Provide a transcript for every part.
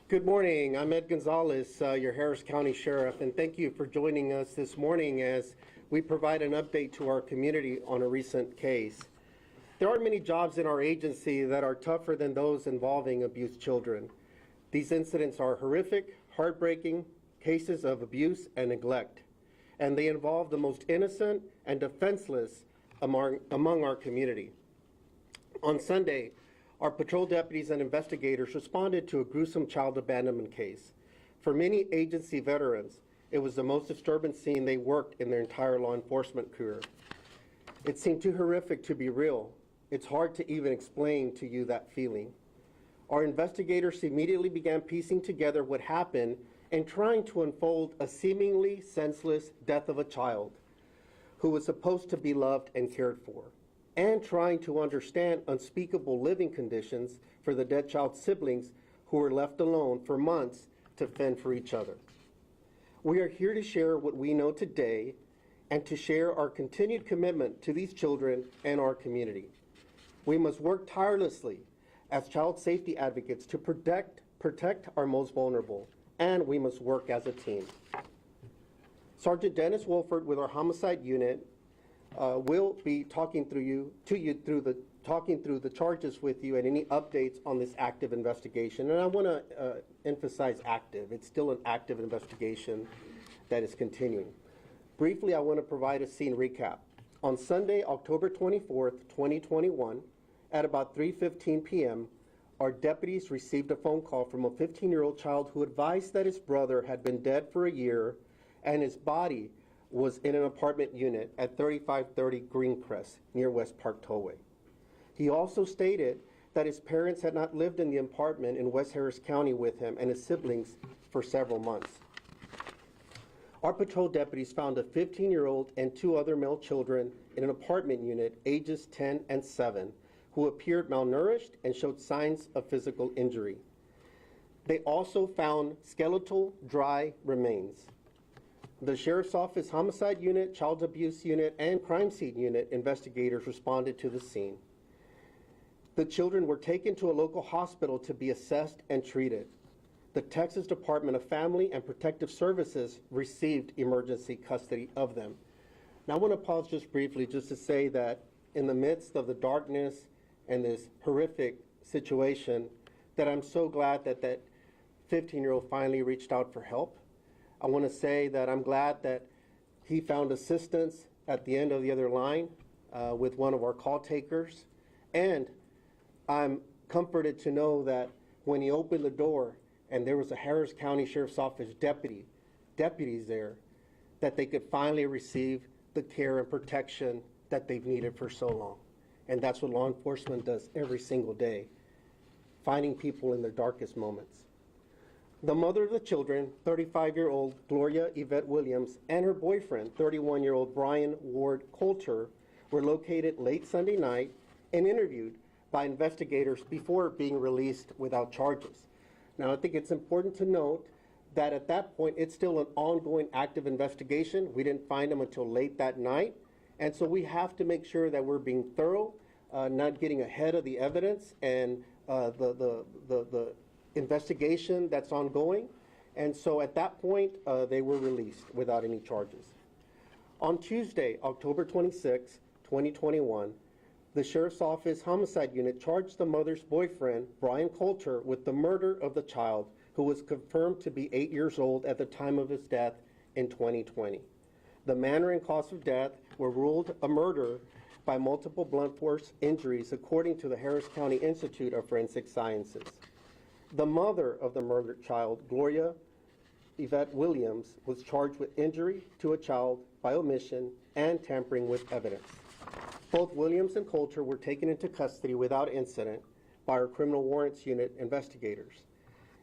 Good morning. I'm Ed Gonzalez, your Harris County Sheriff, and thank you for joining us this morning as we provide an update to our community on a recent case. There are many jobs in our agency that are tougher than those involving abused children. These incidents are horrific, heartbreaking cases of abuse and neglect, and they involve the most innocent and defenseless among our community. On Sunday, our patrol deputies and investigators responded to a gruesome child abandonment case. For many agency veterans, it was the most disturbing scene they worked in their entire law enforcement career. It seemed too horrific to be real. It's hard to even explain to you that feeling. Our investigators immediately began piecing together what happened and trying to unfold a seemingly senseless death of a child who was supposed to be loved and cared for, and trying to understand unspeakable living conditions for the dead child's siblings who were left alone for months to fend for each other. We are here to share what we know today and to share our continued commitment to these children and our community. We must work tirelessly as child safety advocates to protect our most vulnerable, and we must work as a team. Sergeant Dennis Wolford with our homicide unit will be talking through the charges with you and any updates on this active investigation. And I want to emphasize active. It's still an active investigation that is continuing. Briefly, I want to provide a scene recap. On Sunday, October 24th, 2021, at about 3:15 p.m., our deputies received a phone call from a 15-year-old child who advised that his brother had been dead for a year and his body was in an apartment unit at 3530 Greencrest near West Park Tollway. He also stated that his parents had not lived in the apartment in West Harris County with him and his siblings for several months. Our patrol deputies found a 15-year-old and two other male children in an apartment unit ages 10 and 7 who appeared malnourished and showed signs of physical injury. They also found skeletal dry remains. The Sheriff's Office Homicide Unit, Child Abuse Unit, and Crime Scene Unit investigators responded to the scene. The children were taken to a local hospital to be assessed and treated. The Texas Department of Family and Protective Services received emergency custody of them. Now I want to pause just briefly just to say that in the midst of the darkness and this horrific situation, that I'm so glad that that 15-year-old finally reached out for help. I want to say that I'm glad that he found assistance at the end of the other line with one of our call takers. And I'm comforted to know that when he opened the door and there was a Harris County Sheriff's Office deputies there, that they could finally receive the care and protection that they've needed for so long. And that's what law enforcement does every single day, finding people in their darkest moments. The mother of the children, 35-year-old Gloria Yvette Williams, and her boyfriend, 31-year-old Brian Ward Coulter, were located late Sunday night and interviewed by investigators before being released without charges. Now, I think it's important to note that at that point, it's still an ongoing active investigation. We didn't find them until late that night, and so we have to make sure that we're being thorough, not getting ahead of the evidence and the investigation that's ongoing. And so at that point, they were released without any charges. On Tuesday, October 26, 2021, the Sheriff's Office Homicide Unit charged the mother's boyfriend, Brian Coulter, with the murder of the child, who was confirmed to be 8 years old at the time of his death in 2020. The manner and cause of death were ruled a murder by multiple blunt force injuries, according to the Harris County Institute of Forensic Sciences. The mother of the murdered child, Gloria Yvette Williams, was charged with injury to a child by omission and tampering with evidence. Both Williams and Coulter were taken into custody without incident by our criminal warrants unit investigators,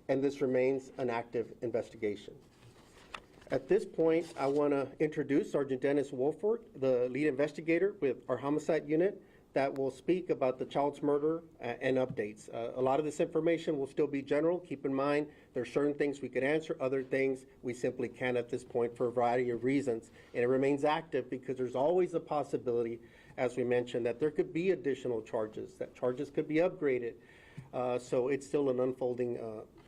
and this remains an active investigation. At this point, I want to introduce Sergeant Dennis Wolford, the lead investigator with our homicide unit, that will speak about the child's murder and updates. A lot of this information will still be general. Keep in mind, there are certain things we could answer, other things we simply can't at this point for a variety of reasons. And it remains active because there's always a possibility, as we mentioned, that there could be additional charges, that charges could be upgraded. So it's still an unfolding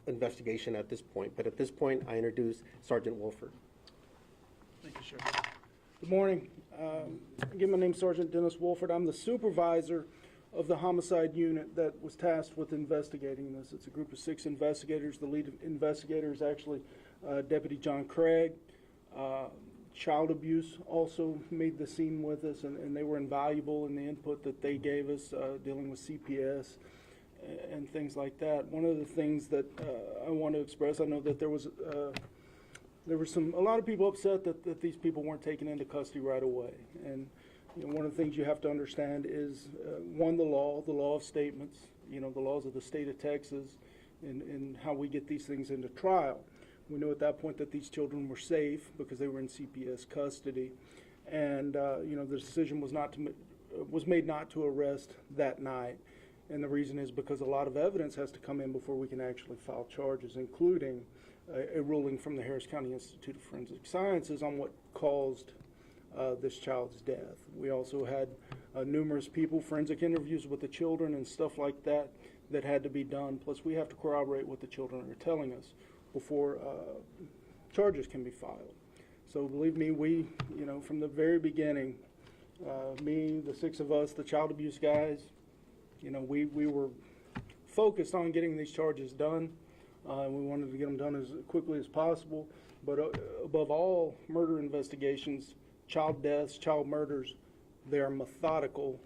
investigation at this point. But at this point, I introduce Sergeant Wolford. Thank you, Sheriff. Good morning. Again, my name's Sergeant Dennis Wolford. I'm the supervisor of the homicide unit that was tasked with investigating this. It's a group of 6 investigators. The lead investigator is actually Deputy John Craig. Child abuse also made the scene with us, and they were invaluable in the input that they gave us dealing with CPS and things like that. One of the things that I want to express, I know that there was a lot of people upset that these people weren't taken into custody right away. And one of the things you have to understand is, one, the law of statements, the laws of the state of Texas, and how we get these things into trial. We knew at that point that these children were safe because they were in CPS custody, and the decision was made not to arrest that night. And the reason is because a lot of evidence has to come in before we can actually file charges, including a ruling from the Harris County Institute of Forensic Sciences on what caused this child's death. We also had numerous people, forensic interviews with the children and stuff like that had to be done. Plus, we have to corroborate what the children are telling us before charges can be filed. So believe me, we, from the very beginning, me, the 6 of us, the child abuse guys, we were focused on getting these charges done. We wanted to get them done as quickly as possible. But above all, murder investigations, child deaths, child murders, they are methodical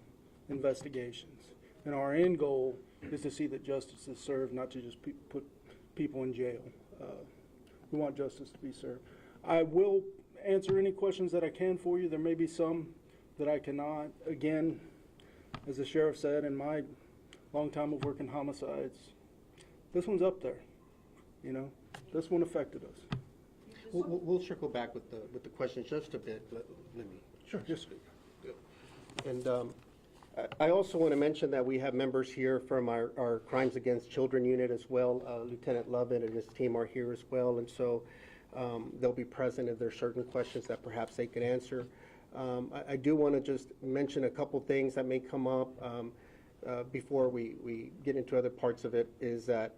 investigations. And our end goal is to see that justice is served, not to just put people in jail. We want justice to be served. I will answer any questions that I can for you. There may be some that I cannot. Again, as the sheriff said, in my long time of working homicides, this one's up there. This one affected us. We'll circle back with the questions just a bit. Let me. Sure. Yes. And I also want to mention that we have members here from our Crimes Against Children unit as well. Lieutenant Lovett and his team are here as well, and so they'll be present if there's certain questions that perhaps they can answer. I do want to just mention a couple things that may come up before we get into other parts of it, is that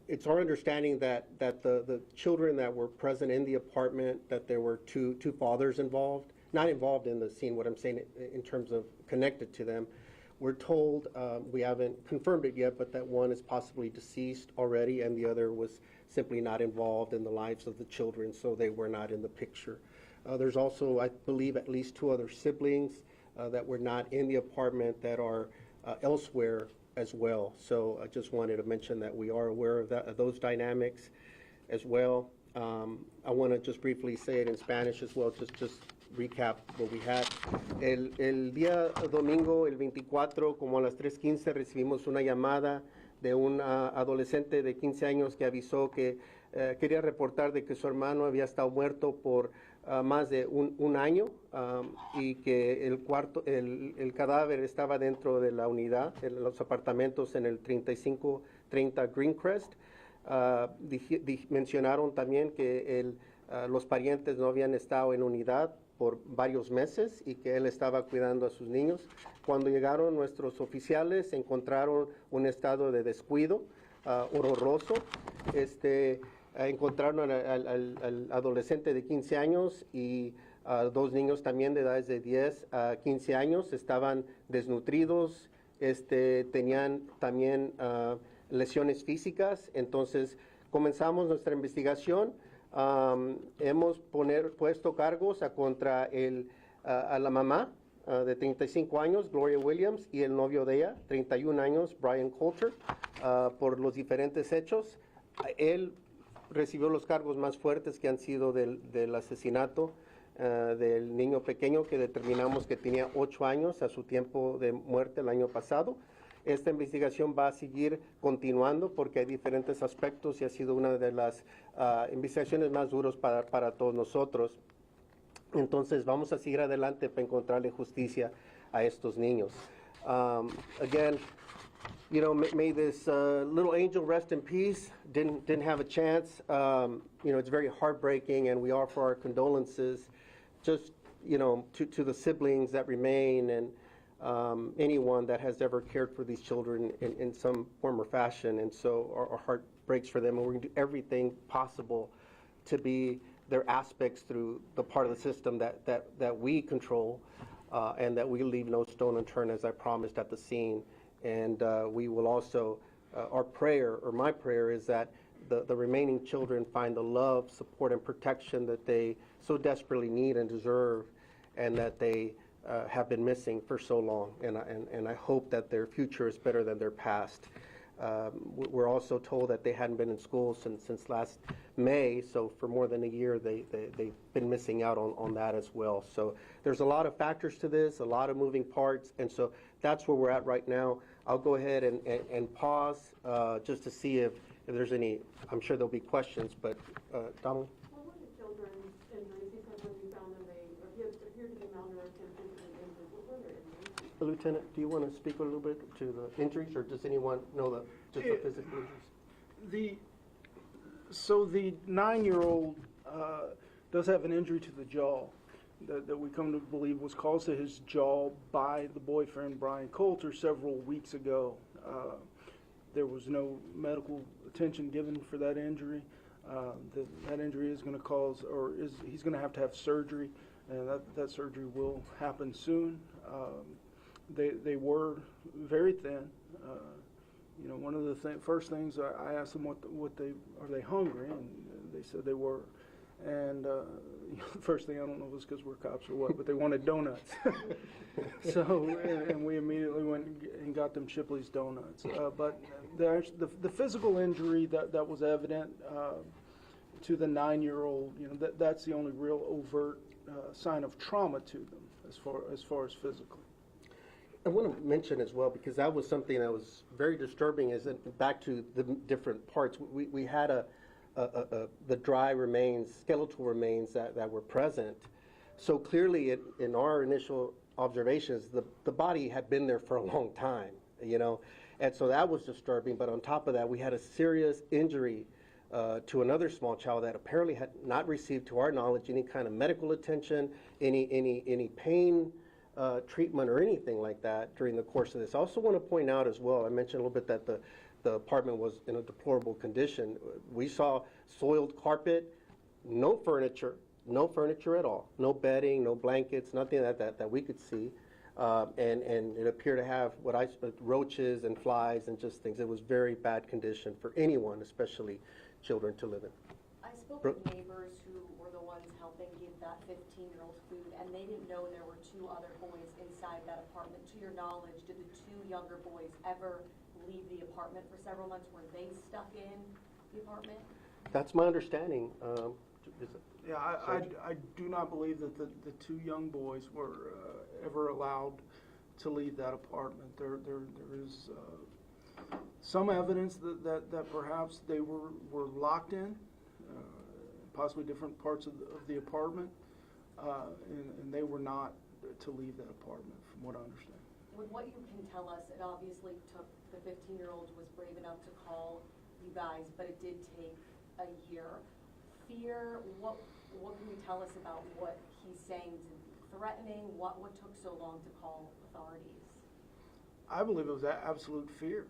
it's our understanding that the children that were present in the apartment, that there were two fathers involved, not involved in the scene, what I'm saying in terms of connected to them. We're told, we haven't confirmed it yet, but that one is possibly deceased already and the other was simply not involved in the lives of the children, so they were not in the picture. There's also, I believe, at least 2 other siblings that were not in the apartment that are elsewhere as well. So I just wanted to mention that we are aware of those dynamics as well. I want to just briefly say it in Spanish as well, just recap what we had. El día domingo, el 24, como a las 3:15, recibimos una llamada de un adolescente de 15 años que avisó que quería reportar de que su hermano había estado muerto por más de un año y que el cadáver estaba dentro de la unidad, en los apartamentos en el 3530 Greencrest. Mencionaron también que los parientes no habían estado en unidad por varios meses y que él estaba cuidando a sus niños. Cuando llegaron nuestros oficiales, encontraron un estado de descuido horroroso. Encontraron al adolescente de 15 años y 2 niños también de edades de 10 a 15 años. Estaban desnutridos, tenían también lesiones físicas. Entonces comenzamos nuestra investigación. Hemos puesto cargos contra a la mamá de 35 años, Gloria Williams, y el novio de ella, 31 años, Brian Coulter, por los diferentes hechos. Él recibió los cargos más fuertes, que han sido del asesinato del niño pequeño, que determinamos que tenía 8 años a su tiempo de muerte el año pasado. Esta investigación va a seguir continuando porque hay diferentes aspectos y ha sido una de las investigaciones más duras para todos nosotros. Entonces vamos a seguir adelante para encontrarle justicia a estos niños. Again, may this little angel rest in peace. Didn't have a chance. It's very heartbreaking, and we offer our condolences just, to the siblings that remain. And anyone that has ever cared for these children in some form or fashion. And so our heart breaks for them, and we're going to do everything possible to be their aspects through the part of the system that we control, and that we leave no stone unturned, as I promised at the scene. And we will also, our prayer, or my prayer, is that the remaining children find the love, support, and protection that they so desperately need and deserve, and that they have been missing for so long. And I hope that their future is better than their past. We're also told that they hadn't been in school since last May, so for more than a year they've been missing out on that as well. So there's a lot of factors to this, a lot of moving parts, and so that's where we're at right now. I'll go ahead and pause just to see if there's any. I'm sure there'll be questions, but Donald? What were the children's injuries? You said when you found them, they appeared to be malnourished and physically injured. What were their injuries? Lieutenant, do you want to speak a little bit to the injuries, or does anyone know just the physical injuries? So the 9-year-old does have an injury to the jaw that we come to believe was caused to his jaw by the boyfriend, Brian Coulter, several weeks ago. There was no medical attention given for that injury. That injury is going to cause, he's going to have surgery, and that surgery will happen soon. They were very thin. You know, one of the first things I asked them what are they hungry, and they said they were. And the first thing, I don't know if it was because we're cops or what, but they wanted donuts. So, and we immediately went and got them Shipley's donuts. But the physical injury that was evident to the 9-year-old, you know, that's the only real overt sign of trauma to them as far as physically. I want to mention as well, because that was something that was very disturbing, is that back to the different parts. We had the dry remains, skeletal remains that were present. So clearly in our initial observations, the body had been there for a long time, you know, and so that was disturbing. But on top of that, we had a serious injury to another small child that apparently had not received, to our knowledge, any kind of medical attention, any pain treatment or anything like that during the course of this. I also want to point out as well, I mentioned a little bit that the apartment was in a deplorable condition. We saw soiled carpet, no furniture at all, no bedding, no blankets, nothing that we could see, and it appeared to have roaches and flies and just things. It was very bad condition for anyone, especially children, to live in. I spoke with neighbors who were the ones helping give that 15-year-old food, and they didn't know there were 2 other boys inside that apartment. To your knowledge, did the 2 younger boys ever leave the apartment for several months? Were they stuck in the apartment? That's my understanding. Yeah, I do not believe that the 2 young boys were ever allowed to leave that apartment. There is some evidence that perhaps they were locked in, possibly different parts of the apartment, and they were not to leave that apartment, from what I understand. With what you can tell us, it obviously took, the 15-year-old was brave enough to call you guys, but it did take a year. Fear, what can you tell us about what he's saying? Threatening? What took so long to call authorities? I believe it was absolute fear.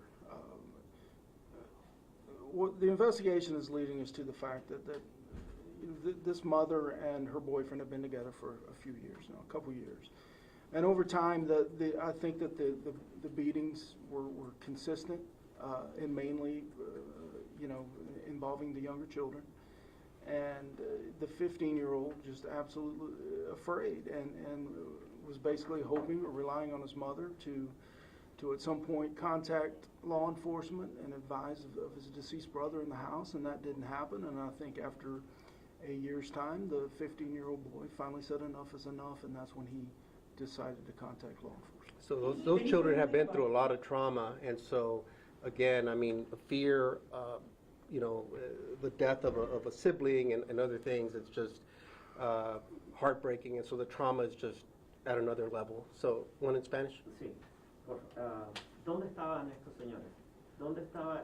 What the investigation is leading us to the fact that this mother and her boyfriend have been together for a few years now, a couple years. And over time, I think that the beatings were consistent and mainly, involving the younger children. And the 15-year-old just absolutely afraid and was basically hoping or relying on his mother to at some point contact law enforcement and advise of his deceased brother in the house, and that didn't happen. And I think after a year's time, the 15-year-old boy finally said enough is enough, and that's when he decided to contact law enforcement. So those children have been through a lot of trauma, and so again, I mean, fear, the death of a sibling and other things, it's just heartbreaking, and so the trauma is just at another level. So, one in Spanish? Sí. ¿Dónde estaban estos señores? ¿Dónde estaba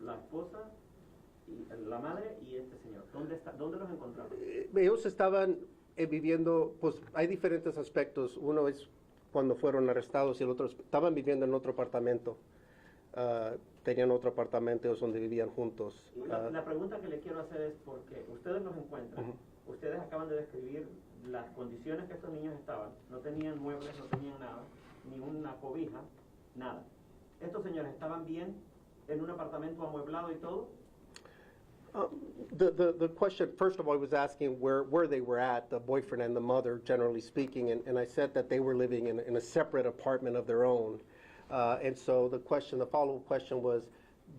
la esposa, y la madre y este señor? ¿Dónde los encontraron? Ellos estaban viviendo, pues hay diferentes aspectos. Uno es cuando fueron arrestados y el otro estaban viviendo en otro apartamento. Tenían otro apartamento ellos donde vivían juntos. Y la pregunta que le quiero hacer es porque ustedes los encuentran, ustedes acaban de describir las condiciones que estos niños estaban, no tenían muebles, no tenían nada, ni una cobija, nada. ¿Estos señores estaban bien en un apartamento amueblado y todo? The question, first of all, I was asking where they were at, the boyfriend and the mother, generally speaking, and I said that they were living in a separate apartment of their own. And so the follow-up question was,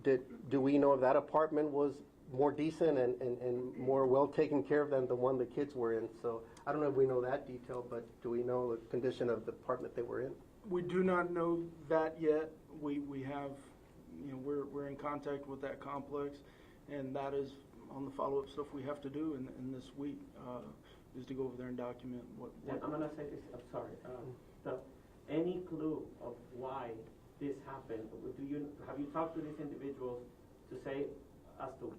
do we know if that apartment was more decent and more well taken care of than the one the kids were in? So I don't know if we know that detail, but do we know the condition of the apartment they were in? We do not know that yet. We have, we're in contact with that complex, and that is on the follow-up stuff we have to do in this week, is to go over there and document what. I'm going to say this, I'm sorry. Any clue of why this happened? Have you talked to these individuals to say as to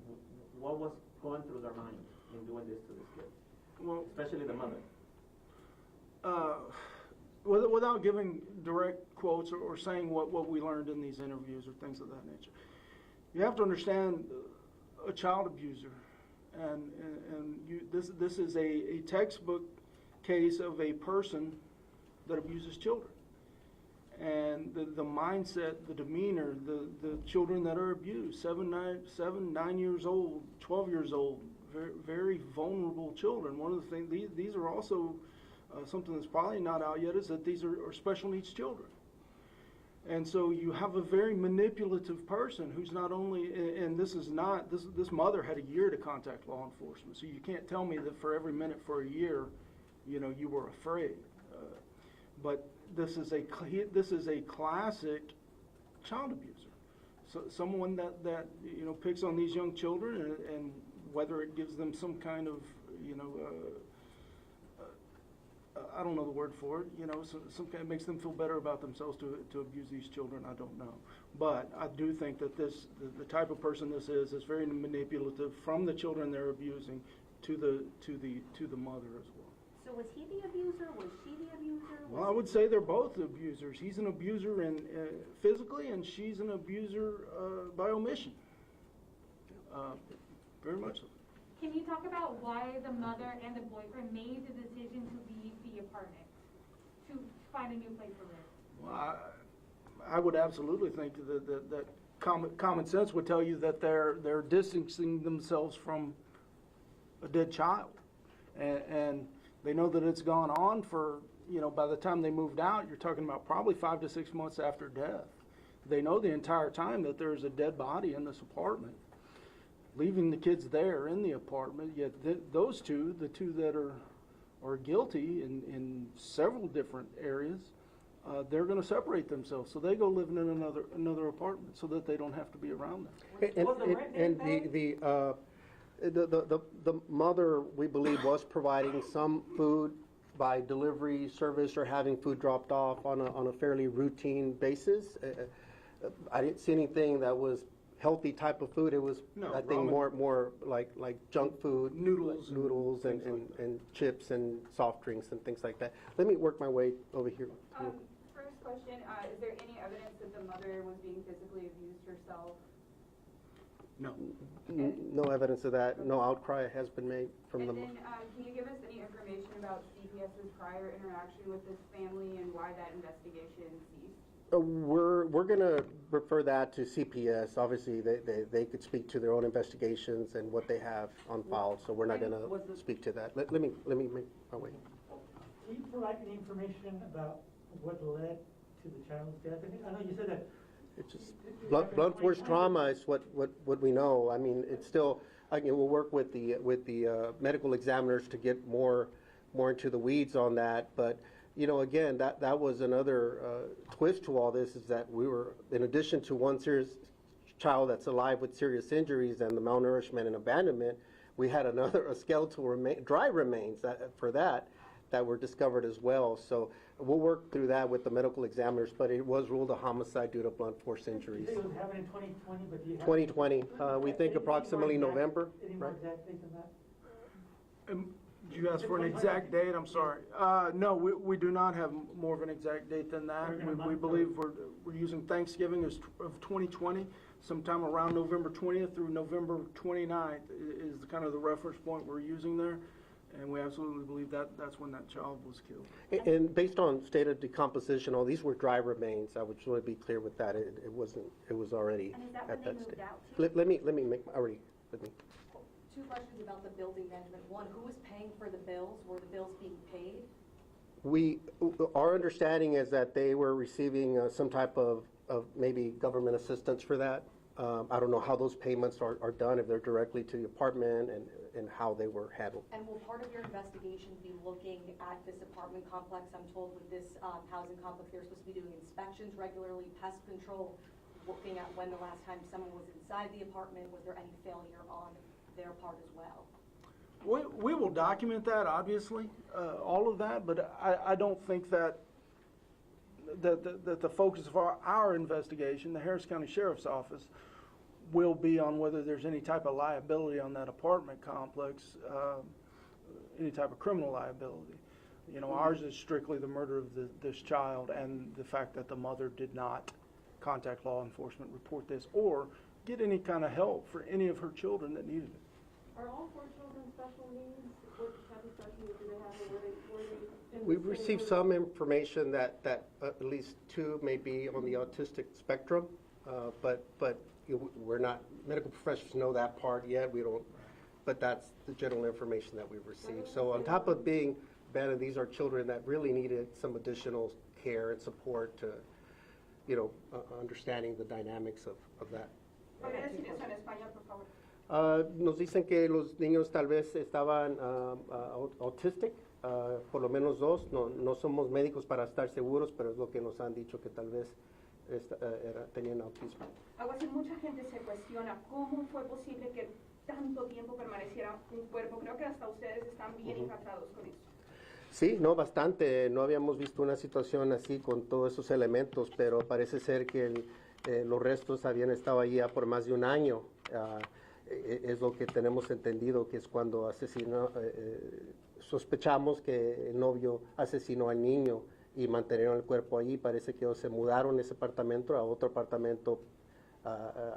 what was going through their mind in doing this to this kid? Well, especially the mother. Without giving direct quotes or saying what we learned in these interviews or things of that nature, you have to understand a child abuser, and this is a textbook case of a person that abuses children. And the mindset, the demeanor, the children that are abused, 7, 9 years old, 12 years old, very, very vulnerable children. One of the things, these are also something that's probably not out yet, is that these are special needs children. And so you have a very manipulative person who's not only, and this mother had a year to contact law enforcement. So you can't tell me that for every minute for a year, you were afraid. But this is a classic child abuser. So someone that picks on these young children, and whether it gives them some kind of I don't know the word for it, some kind of makes them feel better about themselves to abuse these children, I don't know. But I do think that the type of person this is very manipulative from the children they're abusing to the mother as well. So was he the abuser? Was she the abuser? Well, I would say they're both abusers. He's an abuser physically, and she's an abuser by omission. Very much so. Can you talk about why the mother and the boyfriend made the decision to leave the apartment, to find a new place to live? Well, I would absolutely think that common sense would tell you that they're distancing themselves from a dead child, and they know that it's gone on for, by the time they moved out, you're talking about probably 5 to 6 months after death. They know the entire time that there's a dead body in this apartment, leaving the kids there in the apartment. Yet those two, the two that are guilty in several different areas, they're going to separate themselves. So they go live in another apartment so that they don't have to be around them. And the mother, we believe, was providing some food by delivery service or having food dropped off on a fairly routine basis. I didn't see anything that was healthy type of food. It was, I think, more like junk food, noodles and chips and soft drinks and things like that. Let me work my way over here. First question, is there any evidence that the mother was being physically abused herself? No. No evidence of that. No outcry has been made from them. And then, can you give us any information about CPS's prior interaction with this family and why that investigation ceased? We're going to refer that to CPS. Obviously, they could speak to their own investigations and what they have on file. So we're not going to speak to that. Let me make my way. Can you provide any information about what led to the child's death? I know you said that. It's just blunt force trauma is what we know. I mean, it's still. We'll work with the medical examiners to get more into the weeds on that. But again, that was another twist to all this, is that we were, in addition to one serious child that's alive with serious injuries and the malnourishment and abandonment, we had a skeletal dry remains that were discovered as well. So we'll work through that with the medical examiners, but it was ruled a homicide due to blunt force injuries. It was happening in 2020, but do you have 2020, we think approximately November. Any more exact dates on that? Did you ask for an exact date? I'm sorry. No, we do not have more of an exact date than that. We believe we're using Thanksgiving of 2020, sometime around November 20th through November 29th is the kind of the reference point we're using there. And we absolutely believe that's when that child was killed. And based on state of decomposition, all these were dry remains. I would just want to be clear with that. It wasn't, it was already And is that at when that they stage. moved out to? Let me make, let me. Two questions about the building management. One, who was paying for the bills? Were the bills being paid? Our understanding is that they were receiving some type of maybe government assistance for that. I don't know how those payments are done, if they're directly to the apartment and how they were handled. And will part of your investigation be looking at this apartment complex? I'm told with this housing complex, they're supposed to be doing inspections regularly, pest control, looking at when the last time someone was inside the apartment. Was there any failure on their part as well? We will document that, obviously, all of that, but I don't think that the focus of our investigation, the Harris County Sheriff's Office, will be on whether there's any type of liability on that apartment complex, any type of criminal liability. You know, ours is strictly the murder of this child and the fact that the mother did not contact law enforcement, report this, or get any kind of help for any of her children that needed it. Are all 4 children special needs? What type of special needs do they have, or were they in the We've same received group? some information that at least 2 may be on the autistic spectrum, but we're not, medical professionals know that part yet. We don't, but that's the general information that we've received. So on top of being abandoned, these are children that really needed some additional care and support to, you know, understanding the dynamics of that. ¿Podría decir eso en español, por favor? Nos dicen que los niños tal vez estaban autistic, por lo menos 2. No somos médicos para estar seguros, pero es lo que nos han dicho, que tal vez tenían autismo. Algo así, mucha gente se cuestiona cómo fue posible que tanto tiempo permaneciera un cuerpo. Creo que hasta ustedes están bien impactados con eso. Sí, no, bastante. No habíamos visto una situación así con todos esos elementos, pero parece ser que los restos habían estado allí ya por más de un año. Es lo que tenemos entendido, que es cuando sospechamos que el novio asesinó al niño y mantenieron el cuerpo allí. Parece que se mudaron ese apartamento a otro apartamento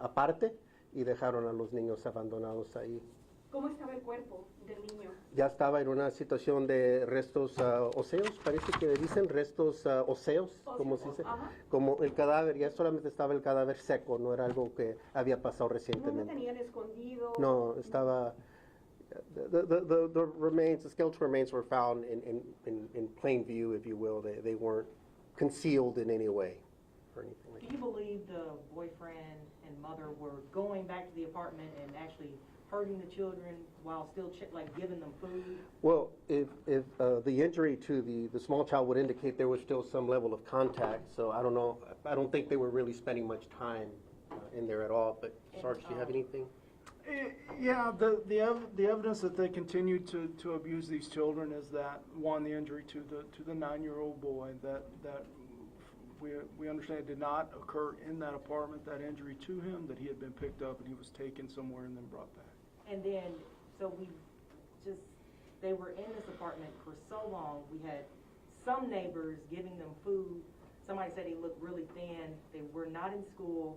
aparte y dejaron a los niños abandonados ahí. ¿Cómo estaba el cuerpo del niño? Ya estaba en una situación de restos óseos, parece que dicen restos óseos, como se dice, Ajá. como el cadáver, ya solamente estaba el cadáver seco, no era algo que había pasado No lo recientemente. tenían escondido. No, estaba, the remains, the skeletal remains were found in plain view, if you will. They weren't concealed in any way or anything like Do you believe the boyfriend and mother were going back to the apartment and actually hurting the children while still giving them food? Well, if the injury to the small child would indicate there was still some level of contact, so I don't know. I don't think they were really spending much time in there at all. But Sarge, do you have anything? Yeah, the evidence that they continued to abuse these children is that, one, the injury to the 9-year-old boy that we understand did not occur in that apartment, that injury to him, that he had been picked up and he was taken somewhere and then brought back. And then, so they were in this apartment for so long. We had some neighbors giving them food. Somebody said he looked really thin. They were not in school.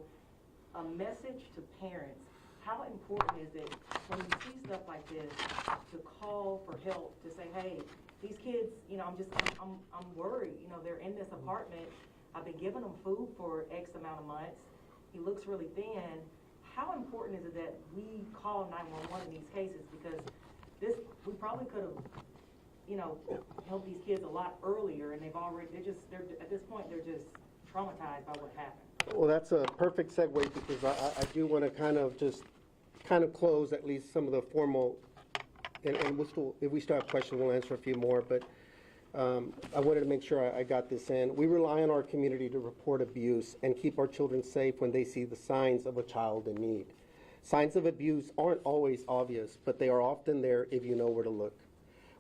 A message to parents. How important is it when you see stuff like this to call for help, to say, hey, these kids, you know, I'm worried. You know, they're in this apartment. I've been giving them food for X amount of months. He looks really thin. How important is it that we call 911 in these cases? Because we probably could have, you know, helped these kids a lot earlier, and they're at this point, they're just traumatized by what happened. Well, that's a perfect segue, because I do want to kind of close at least some of the formal, and if we still have questions, we'll answer a few more, but I wanted to make sure I got this in. We rely on our community to report abuse and keep our children safe when they see the signs of a child in need. Signs of abuse aren't always obvious, but they are often there if you know where to look.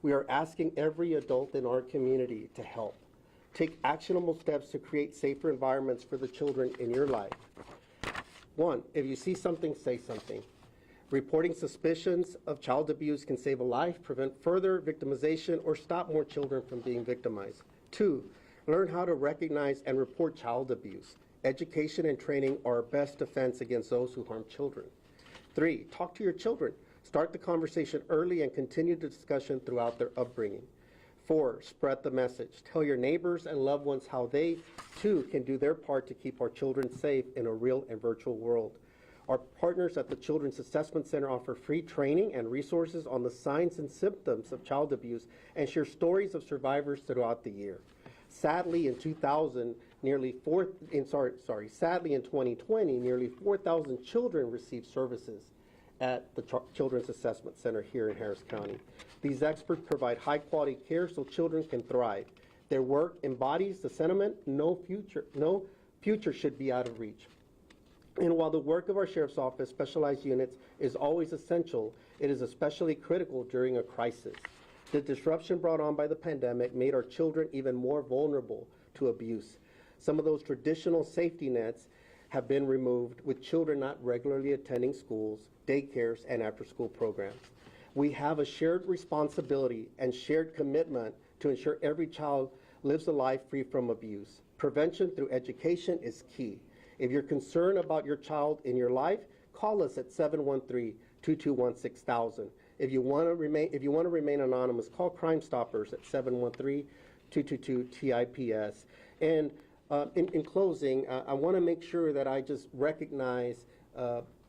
We are asking every adult in our community to help. Take actionable steps to create safer environments for the children in your life. 1, if you see something, say something. Reporting suspicions of child abuse can save a life, prevent further victimization, or stop more children from being victimized. 2, learn how to recognize and report child abuse. Education and training are our best defense against those who harm children. 3, talk to your children. Start the conversation early and continue the discussion throughout their upbringing. 4, spread the message. Tell your neighbors and loved ones how they, too, can do their part to keep our children safe in a real and virtual world. Our partners at the Children's Assessment Center offer free training and resources on the signs and symptoms of child abuse and share stories of survivors throughout the year. Sadly, in 2020, nearly 4,000 children received services at the Children's Assessment Center here in Harris County. These experts provide high-quality care so children can thrive. Their work embodies the sentiment, no future should be out of reach. And while the work of our Sheriff's Office specialized units is always essential, it is especially critical during a crisis. The disruption brought on by the pandemic made our children even more vulnerable to abuse. Some of those traditional safety nets have been removed, with children not regularly attending schools, daycares, and after-school programs. We have a shared responsibility and shared commitment to ensure every child lives a life free from abuse. Prevention through education is key. If you're concerned about your child in your life, call us at 713-221-6000. If you want to remain anonymous, call Crime Stoppers at 713-222-TIPS. And in closing, I want to make sure that I just recognize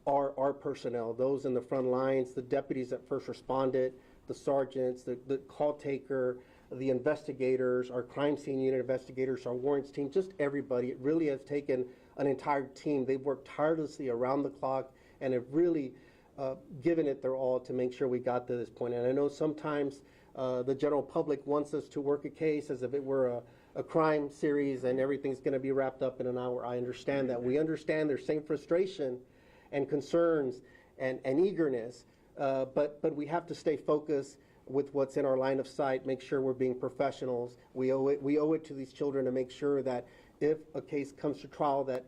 our personnel, those in the front lines, the deputies that first responded, the sergeants, the call taker, the investigators, our crime scene unit investigators, our warrants team, just everybody. It really has taken an entire team. They've worked tirelessly around the clock and have really given it their all to make sure we got to this point. And I know sometimes the general public wants us to work a case as if it were a crime series and everything's going to be wrapped up in an hour. I understand that. We understand their same frustration and concerns and eagerness, but we have to stay focused with what's in our line of sight, make sure we're being professionals. We owe it to these children to make sure that if a case comes to trial that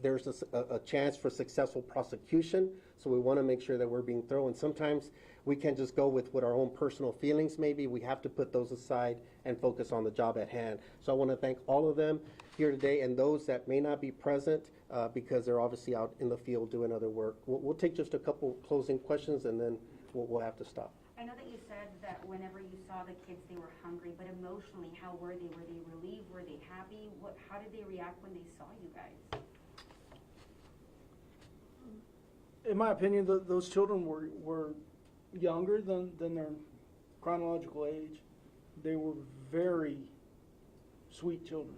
there's a chance for successful prosecution. So we want to make sure that we're being thorough. And sometimes we can't just go with what our own personal feelings may be. We have to put those aside and focus on the job at hand. So I want to thank all of them here today and those that may not be present because they're obviously out in the field doing other work. We'll take just a couple closing questions and then we'll have to stop. I know that you said that whenever you saw the kids, they were hungry, but emotionally, how were they? Were they relieved? Were they happy? How did they react when they saw you guys? In my opinion, those children were younger than their chronological age. They were very sweet children,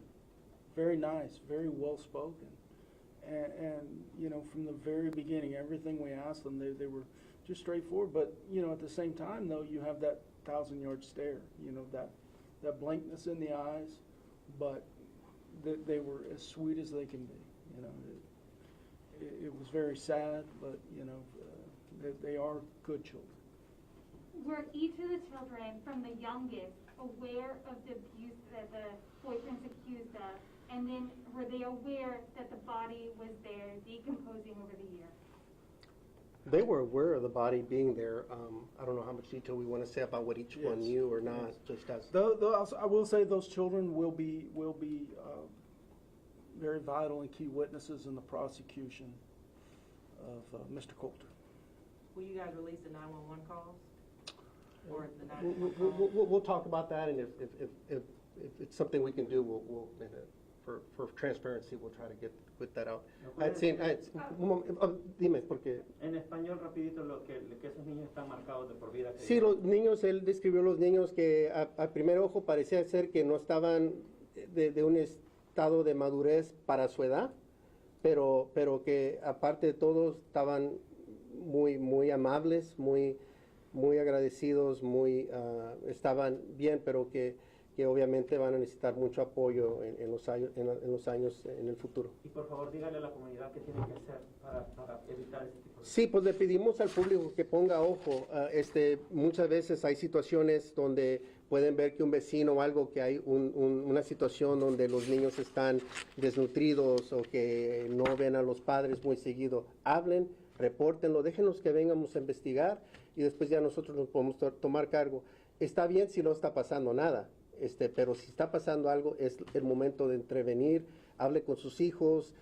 very nice, very well-spoken. And you know, from the very beginning, everything we asked them, they were just straightforward. But, you know, at the same time, though, you have that 1,000-yard stare, you know, that blankness in the eyes, but they were as sweet as they can be, you know. It was very sad, but, you know, they are good children. Were each of the children, from the youngest, aware of the abuse that the boyfriend's accused of? And then were they aware that the body was there decomposing over the year? They were aware of the body being there. I don't know how much detail we want to say about what each one knew or not. Yes. Just as I will say those children will be very vital and key witnesses in the prosecution of Mr. Coulter. Will you guys release the 911 calls? Or the 911 calls? we'll talk about that, and if it's something we can do, we'll for transparency, we'll try to get that out. Dime, porque... En español, rapidito, que esos niños están marcados de por vida. Sí, los niños, él describió los niños que a primer ojo parecía ser que no estaban de un estado de madurez para su edad, pero que aparte de todo estaban muy amables, muy agradecidos, estaban bien, pero que obviamente van a necesitar mucho apoyo en los años en el futuro. Y por favor, dígale a la comunidad qué tiene que hacer para evitar ese tipo de cosas. Sí, pues le pedimos al público que ponga ojo. Muchas veces hay situaciones donde pueden ver que un vecino o algo, que hay una situación donde los niños están desnutridos o que no ven a los padres muy seguido, hablen, repórtenlo, déjenos que vengamos a investigar y después ya nosotros nos podemos tomar cargo. Está bien si no está pasando nada, pero si está pasando algo es el momento de intervenir, hable con sus hijos.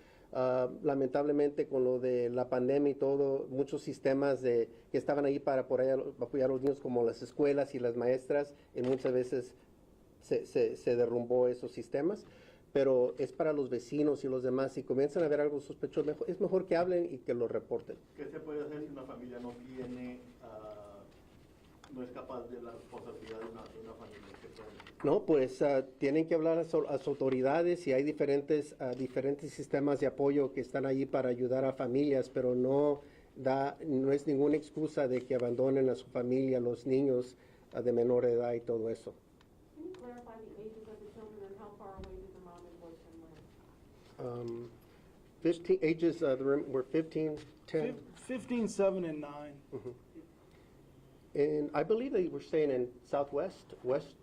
Lamentablemente con lo de la pandemia y todo, muchos sistemas que estaban ahí para apoyar a los niños, como las escuelas y las maestras, y muchas veces se derrumbó esos sistemas, pero es para los vecinos y los demás. Si comienzan a ver algo sospechoso, es mejor que hablen y que lo reporten. ¿Qué se puede hacer si una familia no tiene, no es capaz de la responsabilidad de una familia? ¿Qué puede hacer? No, pues tienen que hablar a las autoridades y hay diferentes sistemas de apoyo que están ahí para ayudar a familias, pero no es ninguna excusa de que abandonen a su familia, los niños de menor edad y todo eso. Can you clarify the ages of the children and how far away did the mom and boyfriend live? 15 ages, were 15, 10. 15, 7, and 9. And I believe they were staying in West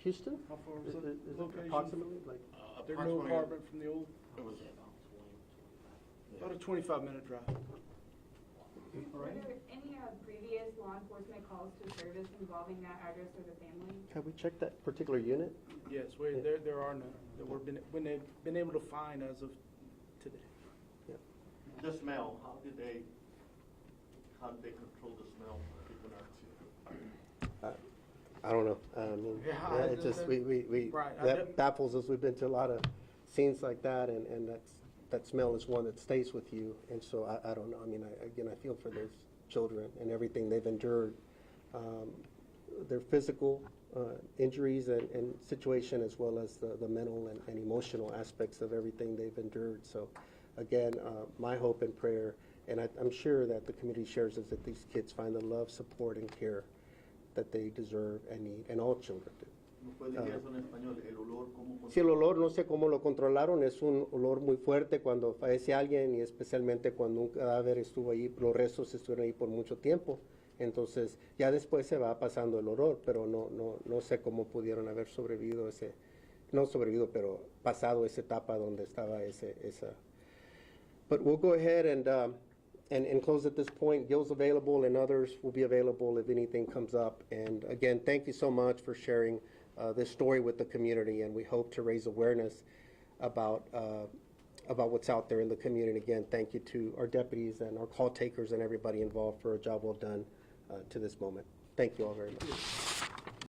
Houston? How far was Is that it location? approximately? Like, Their new apartment from the old, It was about a 25-minute drive. Were there any previous law enforcement calls to service involving that address or the family? have we checked that particular unit? Yes, there are none that when they've been able to find as of today. the smell. How did they control the smell? People not I don't know. I mean, Yeah, it just, right. that baffles us. We've been to a lot of scenes like that, and that smell is one that stays with you. And so I don't know. I mean, I feel for those children and everything they've endured. Their physical injuries and situation, as well as the mental and emotional aspects of everything they've endured. So again, my hope and prayer, and I'm sure that the community shares, is that these kids find the love, support, and care that they deserve and need, and all children do. Si el olor, no sé cómo lo controlaron, es un olor muy fuerte cuando fallece alguien y especialmente cuando un cadáver estuvo ahí, los restos estuvieron ahí por mucho tiempo. Entonces, ya después se va pasando el olor, pero no sé cómo pudieron haber sobrevivido pero pasado esa etapa donde estaba esa. But we'll go ahead and close at this point. Gil's available and others will be available if anything comes up. And again, thank you so much for sharing this story with the community, and we hope to raise awareness about what's out there in the community. Again, thank you to our deputies and our call takers and everybody involved for a job well done to this moment. Thank you all very much.